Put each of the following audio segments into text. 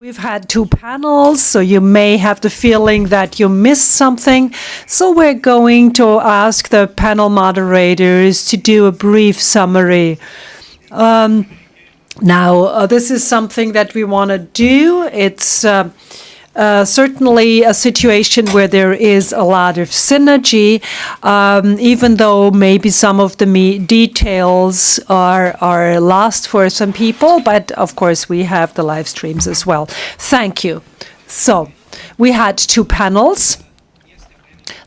We've had two panels, so you may have the feeling that you missed something. So we're going to ask the panel moderators to do a brief summary. Now, this is something that we want to do. It's certainly a situation where there is a lot of synergy, even though maybe some of the details are lost for some people. But of course, we have the live streams as well. Thank you. So we had two panels.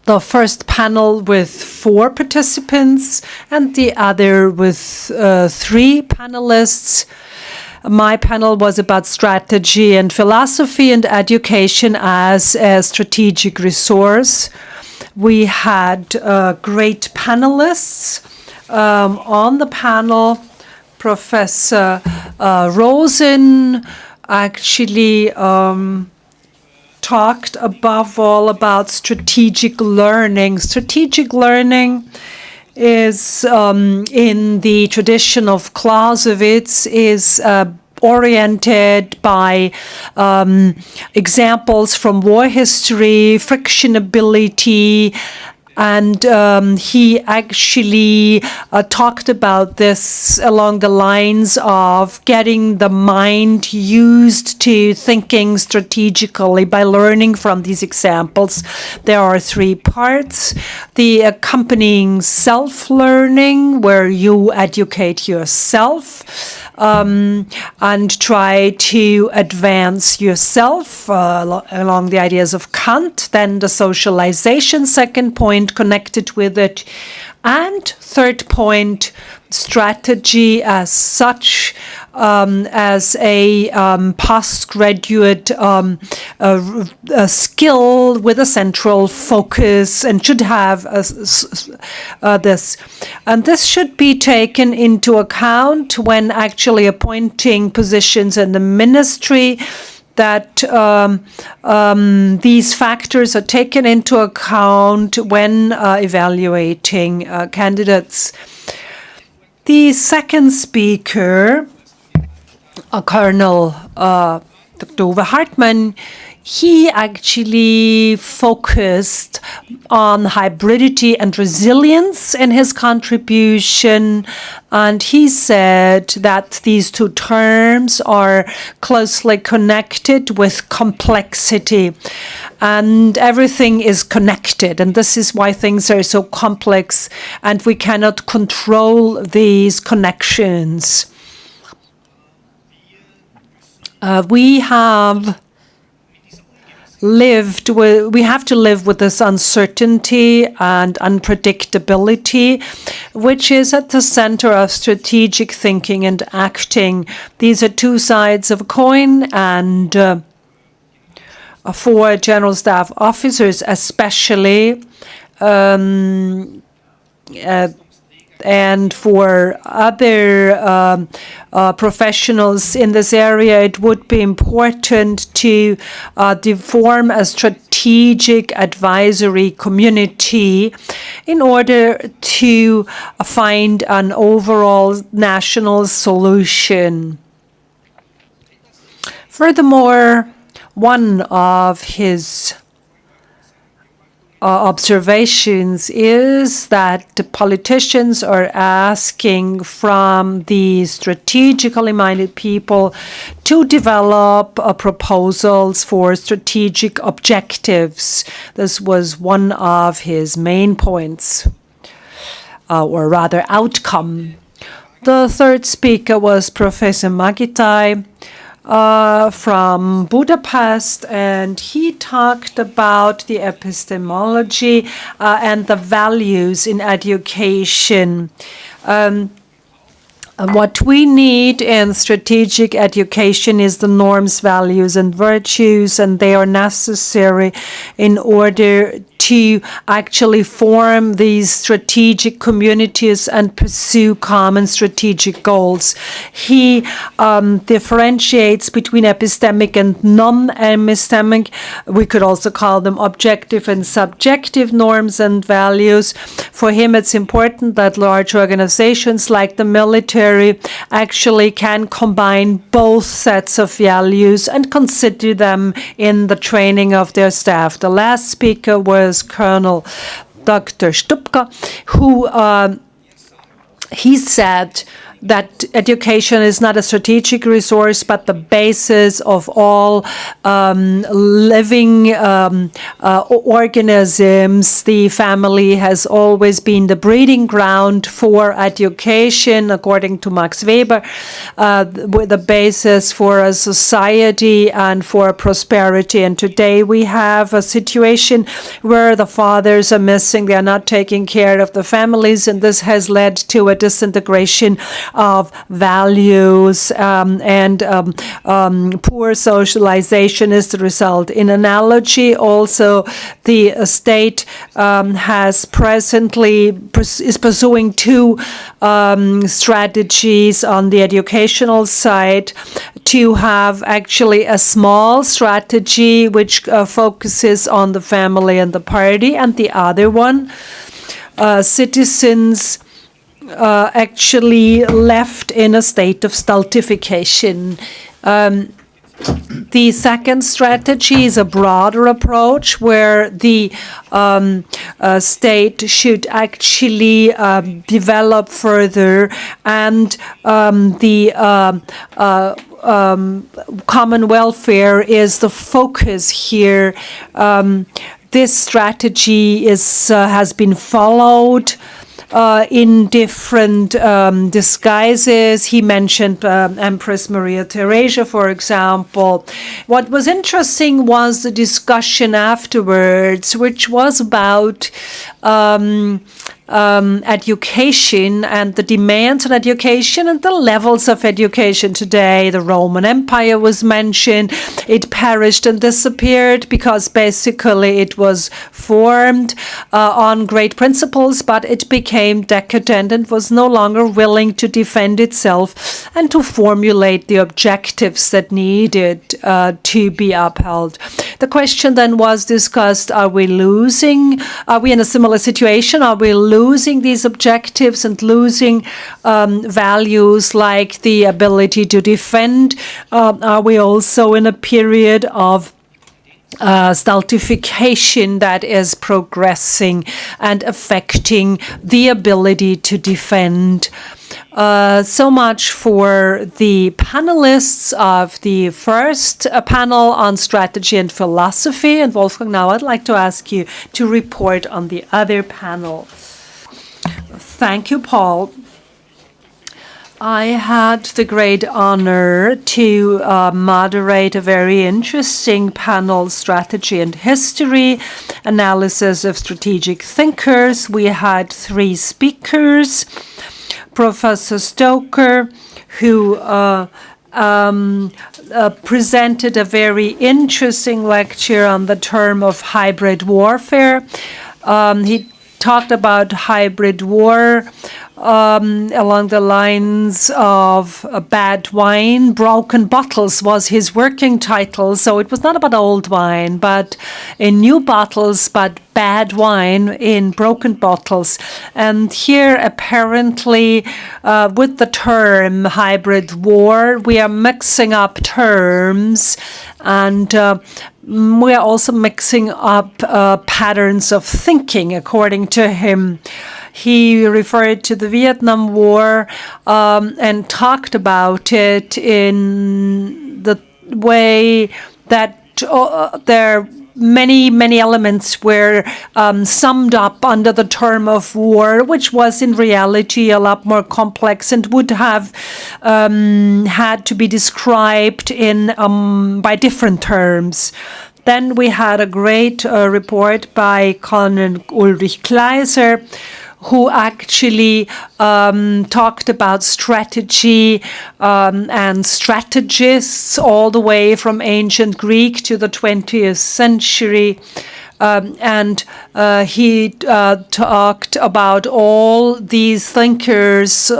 The first panel with 4 participants and the other with 3 panelists. My panel was about strategy and philosophy and education as a strategic resource. We had great panelists on the panel. Professor Rosen actually talked above all about strategic learning. Strategic learning is, in the tradition of Clausewitz, is oriented by examples from war history, frictionability, and he actually talked about this along the lines of getting the mind used to thinking strategically by learning from these examples. There are 3 parts. The accompanying self-learning, where you educate yourself and try to advance yourself along the ideas of Kant. Then the socialization, second point connected with it. And third point, strategy as such, as a postgraduate a skill with a central focus, and should have this. And this should be taken into account when actually appointing positions in the ministry, that these factors are taken into account when evaluating candidates. The second speaker, Colonel Dr. Uwe Hartmann, he actually focused on hybridity and resilience in his contribution, and he said that these 2 terms are closely connected with complexity, and everything is connected, and this is why things are so complex, and we cannot control these connections. We have to live with this uncertainty and unpredictability, which is at the center of strategic thinking and acting. These are 2 sides of a coin, and for general staff officers especially, and for other professionals in this area, it would be important to form a strategic advisory community in order to find an overall national solution. Furthermore, one of his observations is that the politicians are asking from the strategically minded people to develop proposals for strategic objectives. This was one of his main points, or rather outcome. The third speaker was Professor Magitai from Budapest, and he talked about the epistemology and the values in education. What we need in strategic education is the norms, values, and virtues, and they are necessary in order to actually form these strategic communities and pursue common strategic goals. He differentiates between epistemic and non-epistemic. We could also call them objective and subjective norms and values. For him, it's important that large organizations like the military actually can combine both sets of values and consider them in the training of their staff. The last speaker was Colonel Dr. Stupka, who he said that education is not a strategic resource, but the basis of all living organisms. The family has always been the breeding ground for education, according to Max Weber, with the basis for a society and for prosperity. And today we have a situation where the fathers are missing, they are not taking care of the families, and this has led to a disintegration of values, and poor socialization is the result. In analogy, also the state has presently is pursuing two strategies on the educational side, to have actually a small strategy which focuses on the family and the party, and the other one, citizens actually left in a state of stultification. The second strategy is a broader approach where the state should actually develop further, and the common welfare is the focus here. This strategy has been followed in different disguises. He mentioned Empress Maria Theresa, for example. What was interesting was the discussion afterwards, which was about education and the demands on education and the levels of education today. The Roman Empire was mentioned. It perished and disappeared because basically it was formed on great principles, but it became decadent and was no longer willing to defend itself and to formulate the objectives that needed to be upheld. The question then was discussed, are we in a similar situation? Are we losing these objectives and losing values like the ability to defend? Are we also in a period of stultification that is progressing and affecting the ability to defend? So much for the panelists of the first panel on strategy and philosophy. And Wolfgang, now I'd like to ask you to report on the other panel. Thank you, Paul. I had the great honor to moderate a very interesting panel, Strategy and History, Analysis of Strategic Thinkers. We had three speakers. Professor Stoker, who presented a very interesting lecture on the term of hybrid warfare. He talked about hybrid war along the lines of bad wine. Broken bottles was his working title, so it was not about old wine, but in new bottles, but bad wine in broken bottles. And here, apparently, with the term hybrid war, we are mixing up terms, and we are also mixing up patterns of thinking, according to him. He referred to the Vietnam War and talked about it in the way that there many elements were summed up under the term of war, which was in reality a lot more complex and would have had to be described in by different terms. Then we had a great report by Colonel Ulrich Kleiser, who actually talked about strategy and strategists all the way from ancient Greek to the 20th century. and he talked about all these thinkers,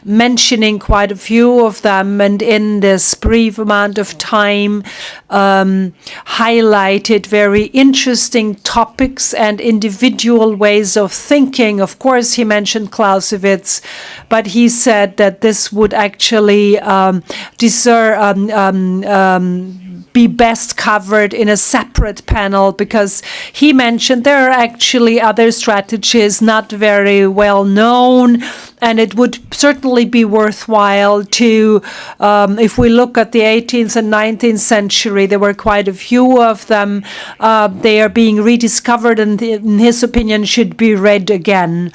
mentioning quite a few of them, and in this brief amount of time highlighted very interesting topics and individual ways of thinking. Of course, he mentioned Clausewitz, but he said that this would actually be best covered in a separate panel, because he mentioned there are actually other strategies not very well known, and it would certainly be worthwhile to, if we look at the 18th and 19th century, there were quite a few of them. They are being rediscovered, and in his opinion should be read again.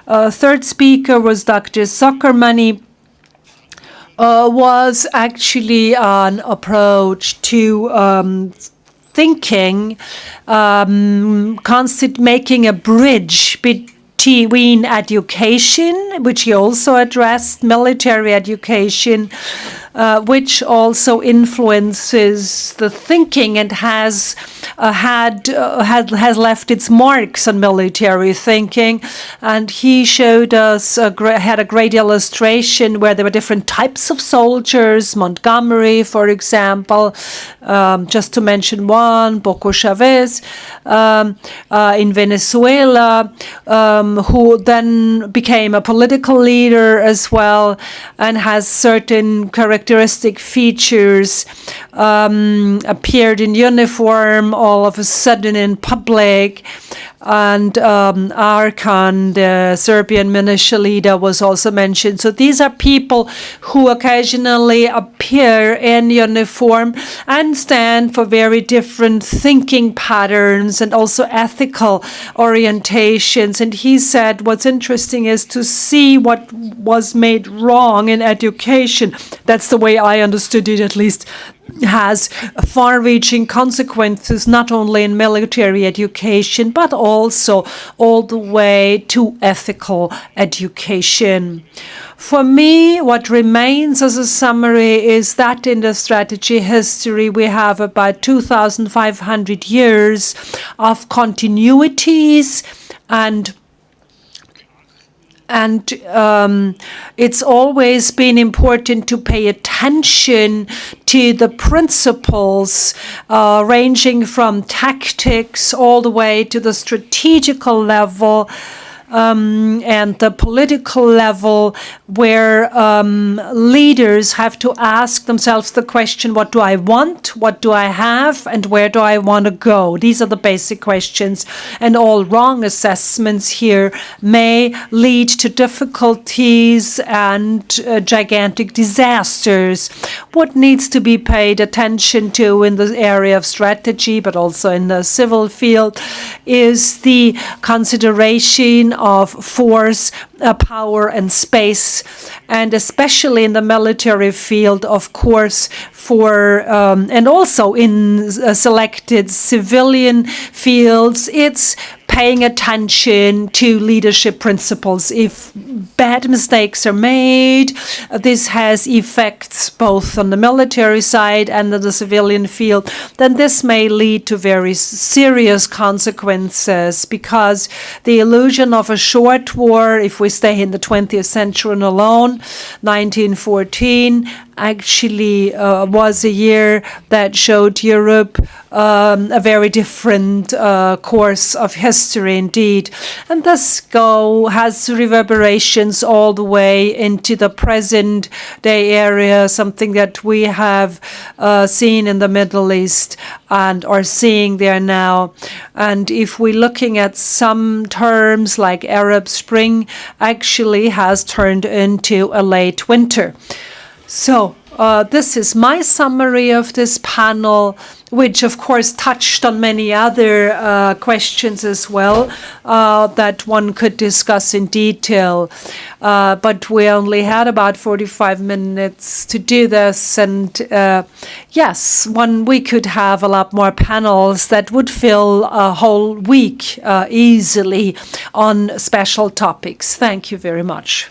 Third speaker was Dr. Zuckermann. Was actually an approach to thinking, making a bridge between education, which he also addressed, military education, which also influences the thinking and has left its marks on military thinking. And he showed us had a great illustration where there were different types of soldiers. Montgomery, for example, just to mention one, Boko Chavez in Venezuela, who then became a political leader as well, and has certain characteristic features, appeared in uniform all of a sudden in public. And Arkan, the Serbian militia leader, was also mentioned. So these are people who occasionally appear in uniform and stand for very different thinking patterns and also ethical orientations. And he said what's interesting is to see what was made wrong in education. That's the way I understood it, at least. Has far-reaching consequences not only in military education, but also all the way to ethical education. For me, what remains as a summary is that in the strategy history, we have about 2,500 years of continuities, and it's always been important to pay attention to the principles ranging from tactics all the way to the strategical level, and the political level, where leaders have to ask themselves the question, what do I want, what do I have, and where do I want to go? These are the basic questions, and all wrong assessments here may lead to difficulties and gigantic disasters. What needs to be paid attention to in the area of strategy, but also in the civil field, is the consideration of force, power, and space, and especially in the military field, of course, and also in selected civilian fields, it's paying attention to leadership principles. If bad mistakes are made, this has effects both on the military side and on the civilian field, then this may lead to very serious consequences, because the illusion of a short war, if we stay in the 20th century alone, 1914, actually was a year that showed Europe a very different course of history indeed. And this has reverberations all the way into the present day area, something that we have seen in the Middle East and are seeing there now. And if we're looking at some terms like Arab Spring, actually has turned into a late winter. So this is my summary of this panel, which of course touched on many other questions as well that one could discuss in detail. But we only had about 45 minutes to do this, and yes, we could have a lot more panels that would fill a whole week easily on special topics. Thank you very much.